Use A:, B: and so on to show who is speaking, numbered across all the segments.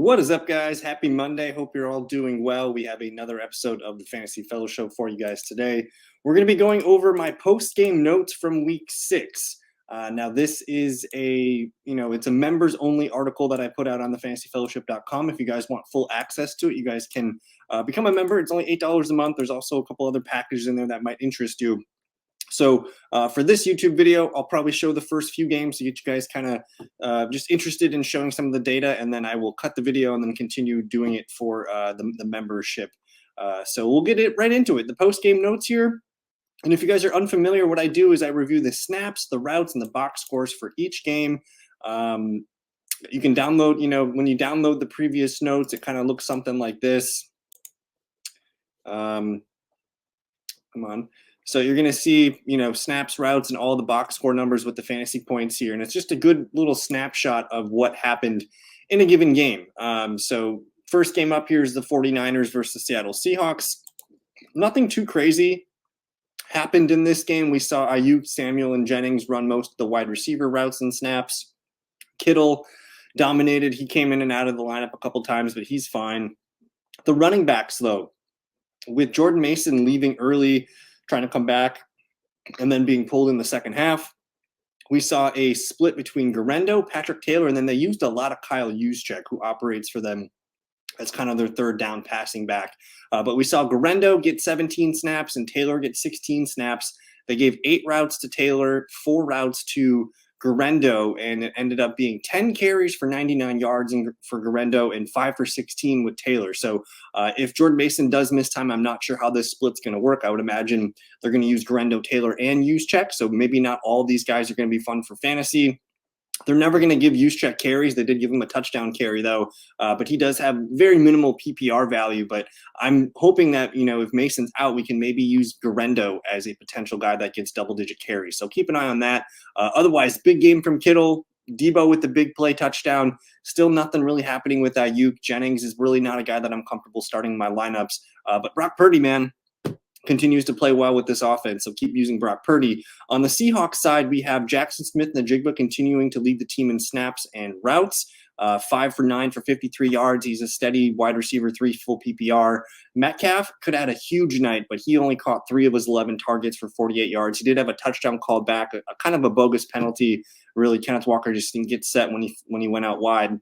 A: What is up, guys? Happy Monday. Hope you're all doing well. We have another episode of the Fantasy Fellowship for you guys today. We're going to be going over my post-game notes from week 6. Now, this is it's a members-only article that I put out on the fantasyfellowship.com. If you guys want full access to it, you guys can become a member. It's only $8 a month. There's also a couple other packages in there that might interest you. So for this YouTube video, I'll probably show the first few games to get you guys kind of just interested in showing some of the data, and then I will cut the video and then continue doing it for the membership. So we'll get it right into it. The post-game notes here. And if you guys are unfamiliar, what I do is I review the snaps, the routes, and the box scores for each game. You can download, when you download the previous notes, it kind of looks something like this. Come on. So you're going to see, snaps, routes, and all the box score numbers with the fantasy points here. And it's just a good little snapshot of what happened in a given game. So first game up here is the 49ers versus the Seattle Seahawks. Nothing too crazy happened in this game. We saw Ayuk, Samuel, and Jennings run most of the wide receiver routes and snaps. Kittle dominated. He came in and out of the lineup a couple times, but he's fine. The running backs, though, with Jordan Mason leaving early, trying to come back, and then being pulled in the second half, we saw a split between Guerendo, Patrick Taylor, and then they used a lot of Kyle Juszczyk, who operates for them as kind of their third down passing back. But we saw Guerendo get 17 snaps and Taylor get 16 snaps. They gave 8 routes to Taylor, 4 routes to Guerendo, and it ended up being 10 carries for 99 yards for Guerendo and 5 for 16 with Taylor. So if Jordan Mason does miss time, I'm not sure how this split's going to work. I would imagine they're going to use Guerendo, Taylor, and Juszczyk. So maybe not all these guys are going to be fun for fantasy. They're never going to give Juszczyk carries. They did give him a touchdown carry, though, but he does have very minimal PPR value. But I'm hoping that, if Mason's out, we can maybe use Guerendo as a potential guy that gets double-digit carries. So keep an eye on that. Otherwise, big game from Kittle. Debo with the big play touchdown. Still nothing really happening with Ayuk. Jennings is really not a guy that I'm comfortable starting in my lineups. But Brock Purdy, man, continues to play well with this offense, so keep using Brock Purdy. On the Seahawks side, we have Jackson Smith-Njigba continuing to lead the team in snaps and routes. 5 for 9 for 53 yards. He's a steady wide receiver, 3 full PPR. Metcalf could have had a huge night, but he only caught 3 of his 11 targets for 48 yards. He did have a touchdown called back, a kind of a bogus penalty. Really, Kenneth Walker just didn't get set when he went out wide.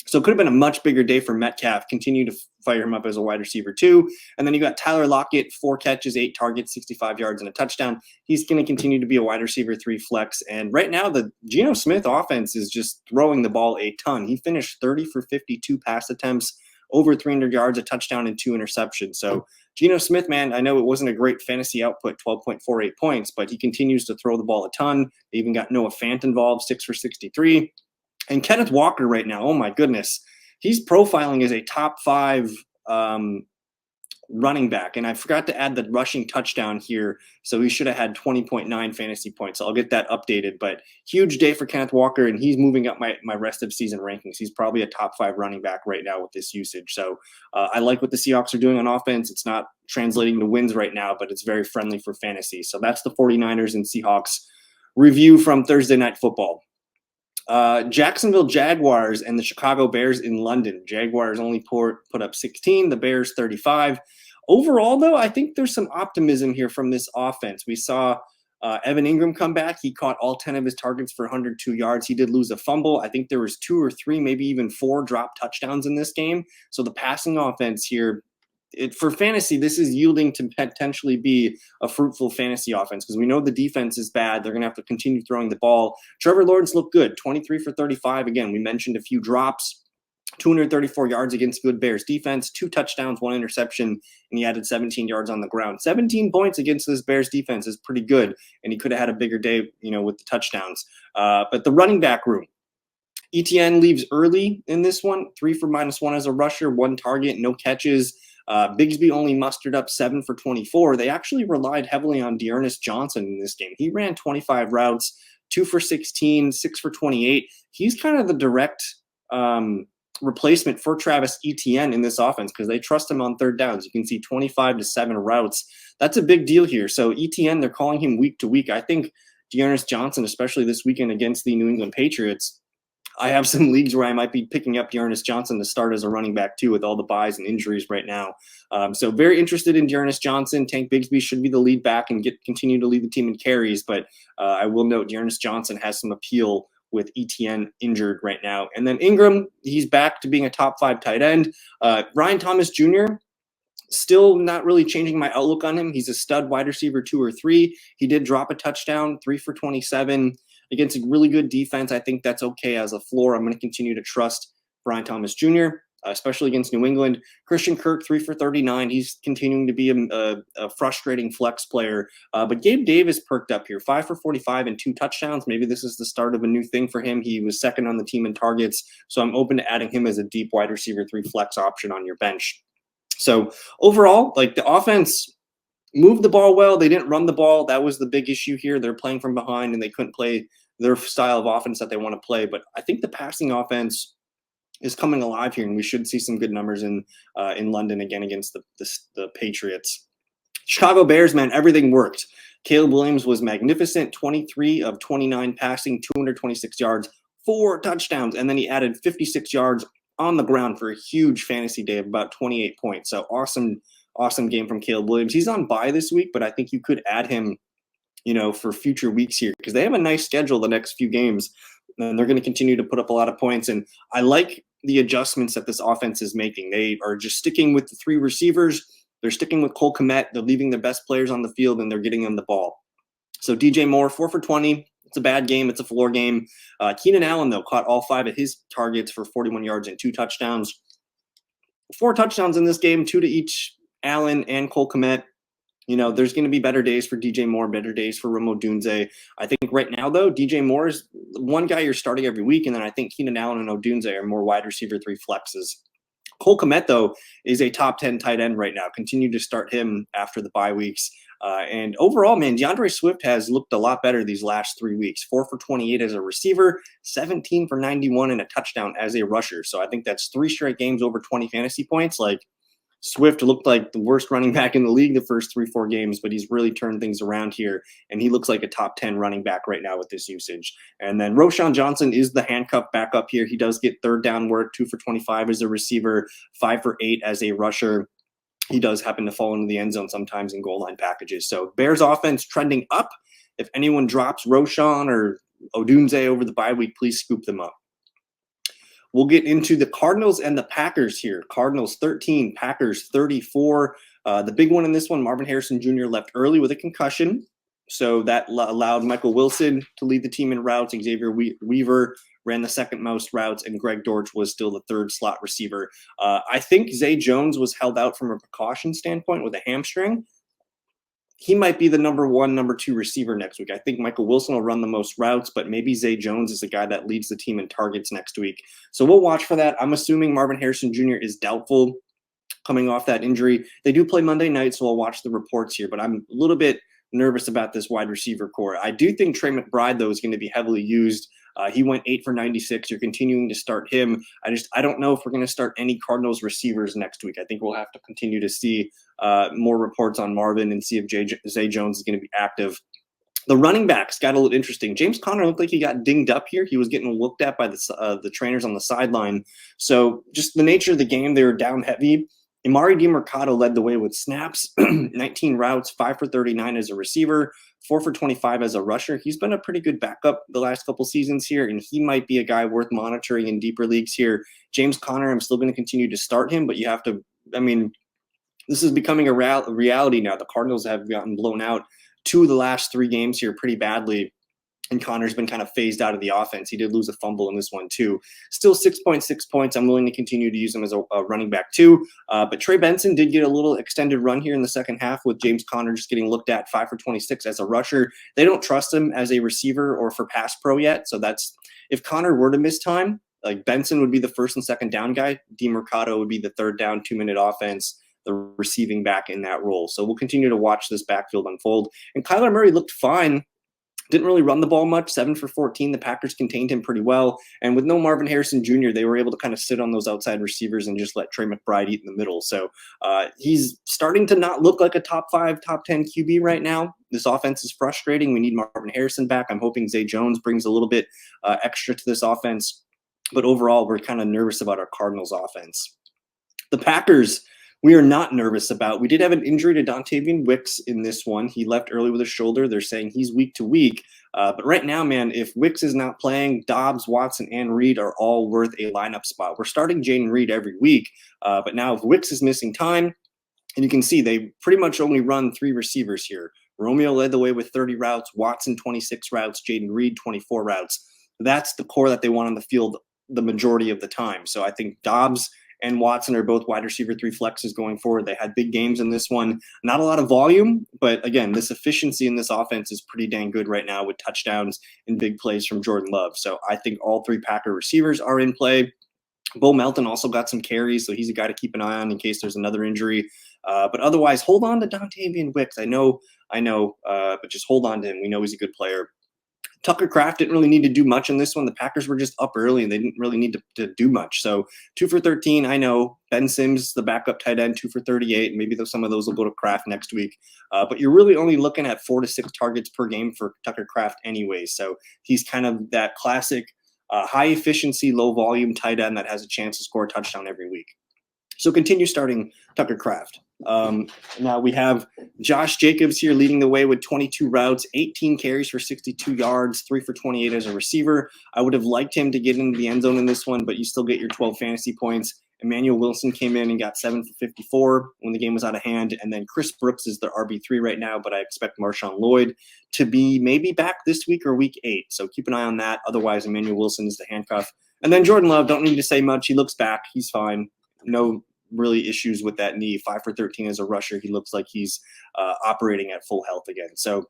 A: So it could have been a much bigger day for Metcalf. Continue to fire him up as a wide receiver too. And then you got Tyler Lockett, 4 catches, 8 targets, 65 yards, and a touchdown. He's going to continue to be a wide receiver 3 flex. And right now, the Geno Smith offense is just throwing the ball a ton. He finished 30 for 52 pass attempts, over 300 yards, a touchdown, and 2 interceptions. So Geno Smith, man, I know it wasn't a great fantasy output, 12.48 points, but he continues to throw the ball a ton. They even got Noah Fant involved, 6 for 63. And Kenneth Walker right now, oh my goodness, he's profiling as a top 5 running back. And I forgot to add the rushing touchdown here, so he should have had 20.9 fantasy points. So I'll get that updated. But huge day for Kenneth Walker, and he's moving up my rest of season rankings. He's probably a top 5 running back right now with this usage. So I like what the Seahawks are doing on offense. It's not translating to wins right now, but it's very friendly for fantasy. So that's the 49ers and Seahawks review from Thursday Night Football. Jacksonville Jaguars and the Chicago Bears in London. Jaguars only put up 16, the Bears 35. Overall, though, I think there's some optimism here from this offense. We saw Evan Ingram come back. He caught all 10 of his targets for 102 yards. He did lose a fumble. I think there was 2 or 3, maybe even 4 drop touchdowns in this game. So the passing offense here, for fantasy, this is yielding to potentially be a fruitful fantasy offense because we know the defense is bad. They're going to have to continue throwing the ball. Trevor Lawrence looked good, 23 for 35. Again, we mentioned a few drops, 234 yards against good Bears defense, 2 touchdowns, 1 interception, and he added 17 yards on the ground. 17 points against this Bears defense is pretty good, and he could have had a bigger day, with the touchdowns. But the running back room, Etienne leaves early in this one, 3 for -1 as a rusher, 1 target, no catches. Bigsby only mustered up 7 for 24. They actually relied heavily on D'Ernest Johnson in this game. He ran 25 routes, 2 for 16, 6 for 28. He's kind of the direct replacement for Travis Etienne in this offense because they trust him on third downs. You can see 25 to 7 routes. That's a big deal here. So Etienne, they're calling him week to week. I think D'Ernest Johnson, especially this weekend against the New England Patriots, I have some leagues where I might be picking up Dearness Johnson to start as a running back too, with all the buys and injuries right now. So very interested in Dearness Johnson. Tank Bigsby should be the lead back and continue to lead the team in carries, but I will note Dearness Johnson has some appeal with ETN injured right now. And then Ingram, he's back to being a top 5 tight end. Ryan Thomas Jr., still not really changing my outlook on him. He's a stud wide receiver 2 or 3. He did drop a touchdown, 3 for 27 against a really good defense. I think that's okay as a floor. I'm going to continue to trust Brian Thomas Jr., especially against New England. Christian Kirk, 3 for 39. He's continuing to be a frustrating flex player. But Gabe Davis perked up here, 5 for 45 and 2 touchdowns. Maybe this is the start of a new thing for him. He was second on the team in targets, so I'm open to adding him as a deep wide receiver 3 flex option on your bench. So overall, like, the offense moved the ball well. They didn't run the ball. That was the big issue here. They're playing from behind and they couldn't play their style of offense that they want to play. But I think the passing offense is coming alive here, and we should see some good numbers in London again against the Patriots. Chicago Bears, man, everything worked. Caleb Williams was magnificent, 23 of 29 passing, 226 yards, 4 touchdowns, and then he added 56 yards on the ground for a huge fantasy day of about 28 points. So awesome game from Caleb Williams. He's on bye this week, but I think you could add him, for future weeks here, because they have a nice schedule the next few games, and they're going to continue to put up a lot of points. And I like the adjustments that this offense is making. They are just sticking with the 3 receivers. They're sticking with Cole Kmet. They're leaving their best players on the field, and they're getting them the ball. So DJ Moore, 4 for 20. It's a bad game. It's a floor game. Keenan Allen, though, caught all 5 of his targets for 41 yards and 2 touchdowns. 4 touchdowns in this game, 2 to each Allen and Cole Kmet. There's going to be better days for DJ Moore, better days for Rome Odunze. I think right now, though, DJ Moore is one guy you're starting every week, and then I think Keenan Allen and Odunze are more wide receiver 3 flexes. Cole Kmet, though, is a top 10 tight end right now. Continue to start him after the bye weeks. And overall, man, DeAndre Swift has looked a lot better these last 3 weeks. 4 for 28 as a receiver, 17 for 91 and a touchdown as a rusher. So I think that's 3 straight games over 20 fantasy points. Like, Swift looked like the worst running back in the league the first 3-4 games, but he's really turned things around here, and he looks like a top 10 running back right now with this usage. And then Roschon Johnson is the handcuff backup here. He does get third down work, 2 for 25 as a receiver, 5 for 8 as a rusher. He does happen to fall into the end zone sometimes in goal line packages. So Bears offense trending up. If anyone drops Roschon or Odunze over the bye week, please scoop them up. We'll get into the Cardinals and the Packers here. Cardinals 13, Packers 34. The big one in this one, Marvin Harrison Jr. left early with a concussion. So that allowed Michael Wilson to lead the team in routes. Xavier Weaver ran the second most routes, and Greg Dortch was still the third slot receiver. I think Zay Jones was held out from a precaution standpoint with a hamstring. He might be the number 1, number 2 receiver next week. I think Michael Wilson will run the most routes, but maybe Zay Jones is the guy that leads the team in targets next week. So we'll watch for that. I'm assuming Marvin Harrison Jr. is doubtful coming off that injury. They do play Monday night, so I'll watch the reports here, but I'm a little bit nervous about this wide receiver core. I do think Trey McBride, though, is going to be heavily used. He went 8 for 96. You're continuing to start him. I don't know if we're going to start any Cardinals receivers next week. I think we'll have to continue to see more reports on Marvin and see if Zay Jones is going to be active. The running backs got a little interesting. James Conner looked like he got dinged up here. He was getting looked at by the trainers on the sideline. So just the nature of the game, they were down heavy. Emari Demercado led the way with snaps, 19 routes, 5 for 39 as a receiver, 4 for 25 as a rusher. He's been a pretty good backup the last couple seasons here, and he might be a guy worth monitoring in deeper leagues here. James Conner, I'm still going to continue to start him, but you have to, this is becoming a reality now. The Cardinals have gotten blown out 2 of the last 3 games here pretty badly, and Connor's been kind of phased out of the offense. He did lose a fumble in this one too. Still 6.6 points. I'm willing to continue to use him as a running back too. But Trey Benson did get a little extended run here in the second half with James Conner just getting looked at 5 for 26 as a rusher. They don't trust him as a receiver or for pass pro yet. So that's, if Conner were to miss time, like Benson would be the first and second down guy. Demercado would be the third down, 2-minute offense, the receiving back in that role. So we'll continue to watch this backfield unfold. And Kyler Murray looked fine. Didn't really run the ball much, 7 for 14. The Packers contained him pretty well. And with no Marvin Harrison Jr., they were able to kind of sit on those outside receivers and just let Trey McBride eat in the middle. So he's starting to not look like a top 5, top 10 QB right now. This offense is frustrating. We need Marvin Harrison back. I'm hoping Zay Jones brings a little bit extra to this offense. But overall, we're kind of nervous about our Cardinals offense. The Packers, we are not nervous about. We did have an injury to Dontavian Wicks in this one. He left early with a shoulder. They're saying he's week to week. But right now, man, if Wicks is not playing, Dobbs, Watson, and Reed are all worth a lineup spot. We're starting Jayden Reed every week. But now if Wicks is missing time, and you can see they pretty much only run 3 receivers here. Romeo led the way with 30 routes, Watson 26 routes, Jayden Reed 24 routes. That's the core that they want on the field the majority of the time. So I think Dobbs and Watson are both wide receiver 3 flexes going forward. They had big games in this one. Not a lot of volume, but again, this efficiency in this offense is pretty dang good right now with touchdowns and big plays from Jordan Love. So I think all 3 Packer receivers are in play. Bo Melton also got some carries, so he's a guy to keep an eye on in case there's another injury. But otherwise, hold on to Dontavian Wicks. I know, but just hold on to him. We know he's a good player. Tucker Kraft didn't really need to do much in this one. The Packers were just up early, and they didn't really need to do much. So 2 for 13, I know. Ben Sims, the backup tight end, 2 for 38. Maybe some of those will go to Kraft next week. But you're really only looking at 4 to 6 targets per game for Tucker Kraft anyway. So he's kind of that classic high efficiency, low volume tight end that has a chance to score a touchdown every week. So continue starting Tucker Kraft. Now we have Josh Jacobs here leading the way with 22 routes, 18 carries for 62 yards, 3 for 28 as a receiver. I would have liked him to get into the end zone in this one, but you still get your 12 fantasy points. Emmanuel Wilson came in and got 7 for 54 when the game was out of hand. And then Chris Brooks is the RB3 right now, but I expect Marshawn Lloyd to be maybe back this week or week 8. So keep an eye on that. Otherwise, Emmanuel Wilson is the handcuff. And then Jordan Love, don't need to say much. He looks back. He's fine. No really issues with that knee. 5 for 13 as a rusher. He looks like he's operating at full health again. So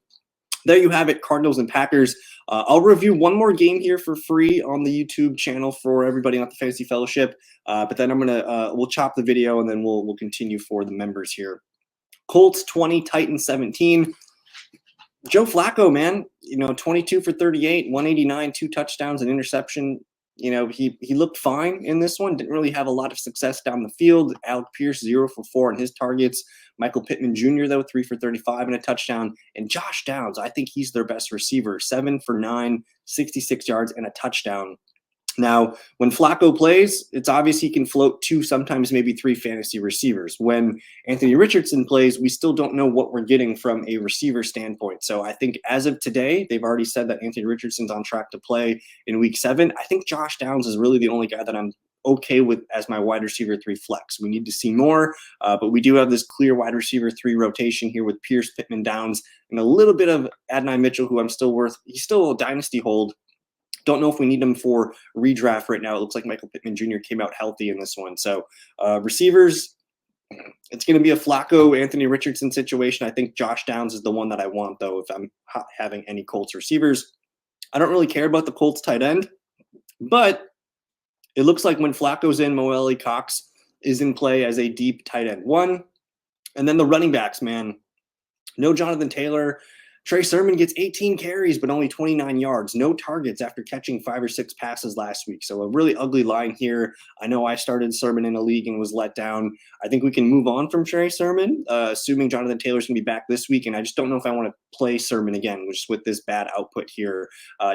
A: there you have it, Cardinals and Packers. I'll review one more game here for free on the YouTube channel for everybody on the Fantasy Fellowship. But then we'll chop the video and then we'll continue for the members here. Colts 20, Titans 17. Joe Flacco, man, 22 for 38, 189, 2 touchdowns, an interception. He looked fine in this one. Didn't really have a lot of success down the field. Alec Pierce, 0 for 4 on his targets. Michael Pittman Jr., though, 3 for 35 and a touchdown. And Josh Downs, I think he's their best receiver. 7 for 9, 66 yards and a touchdown. Now, when Flacco plays, it's obvious he can float 2, sometimes maybe 3 fantasy receivers. When Anthony Richardson plays, we still don't know what we're getting from a receiver standpoint. So I think as of today, they've already said that Anthony Richardson's on track to play in week 7. I think Josh Downs is really the only guy that I'm okay with as my wide receiver 3 flex. We need to see more, but we do have this clear wide receiver 3 rotation here with Pierce, Pittman, Downs, and a little bit of Adonai Mitchell, who he's still a dynasty hold. Don't know if we need him for redraft right now. It looks like Michael Pittman Jr. came out healthy in this one. So receivers, it's going to be a Flacco, Anthony Richardson situation. I think Josh Downs is the one that I want, though, if I'm having any Colts receivers. I don't really care about the Colts tight end, but it looks like when Flacco's in, Mo Alie-Cox is in play as a deep tight end 1. And then the running backs, man. No Jonathan Taylor. Trey Sermon gets 18 carries, but only 29 yards. No targets after catching 5 or 6 passes last week. So a really ugly line here. I know I started Sermon in a league and was let down. I think we can move on from Trey Sermon, assuming Jonathan Taylor's going to be back this week. And I just don't know if I want to play Sermon again, which is with this bad output here.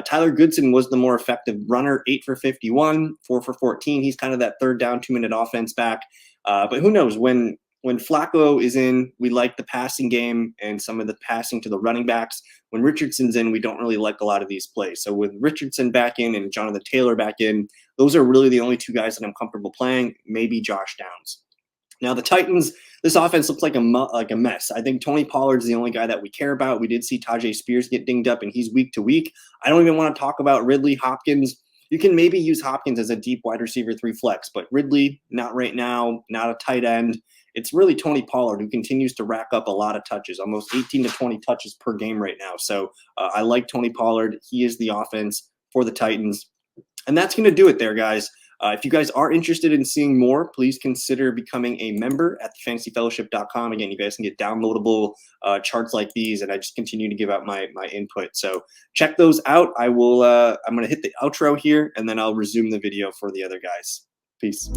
A: Tyler Goodson was the more effective runner, 8 for 51, 4 for 14. He's kind of that third down, 2-minute offense back. But who knows? When Flacco is in, we like the passing game and some of the passing to the running backs. When Richardson's in, we don't really like a lot of these plays. So with Richardson back in and Jonathan Taylor back in, those are really the only 2 guys that I'm comfortable playing, maybe Josh Downs. Now the Titans, this offense looks like a mess. I think Tony Pollard's the only guy that we care about. We did see Tajay Spears get dinged up, and he's week to week. I don't even want to talk about Ridley, Hopkins. You can maybe use Hopkins as a deep wide receiver 3 flex, but Ridley, not right now, not a tight end. It's really Tony Pollard who continues to rack up a lot of touches, almost 18 to 20 touches per game right now. So I like Tony Pollard. He is the offense for the Titans. And that's going to do it there, guys. If you guys are interested in seeing more, please consider becoming a member at thefantasyfellowship.com. Again, you guys can get downloadable charts like these, and I just continue to give out my input. So check those out. I'm going to hit the outro here, and then I'll resume the video for the other guys. Peace.